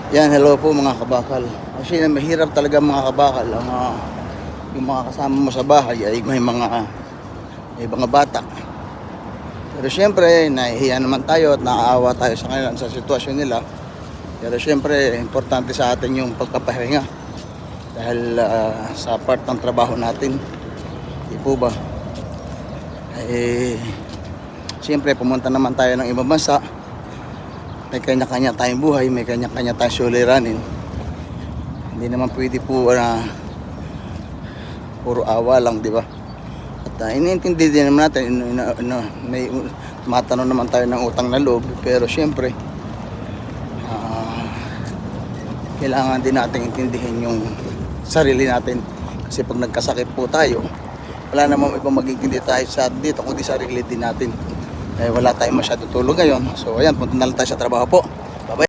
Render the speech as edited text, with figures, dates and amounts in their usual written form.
Yan, hello po mga kabakal. Kasi mahirap talaga mga kabakal ang yung mga kasama mo sa bahay ay may mga bata. Pero syempre, nahihiya naman tayo at naaawa tayo sa kanila sa sitwasyon nila. Pero syempre, importante sa atin yung pagpapahinga dahil sa part ng trabaho natin. Di po ba? Siyempre, pumunta naman tayo ng ibang bansa. May kanya-kanya tayong buhay, may kanya-kanya tayong suliranin. Hindi naman pwede po puro awa lang, di ba? At iniintindi din naman natin, may matanong naman tayo ng utang na loob, pero syempre, kailangan din natin intindihin yung sarili natin. Kasi pag nagkasakit po tayo, wala namang ibang magiging tayo sa dito kundi sarili din natin. Wala tayong masyado tulog ngayon. So ayan, punta na lang tayo sa trabaho po.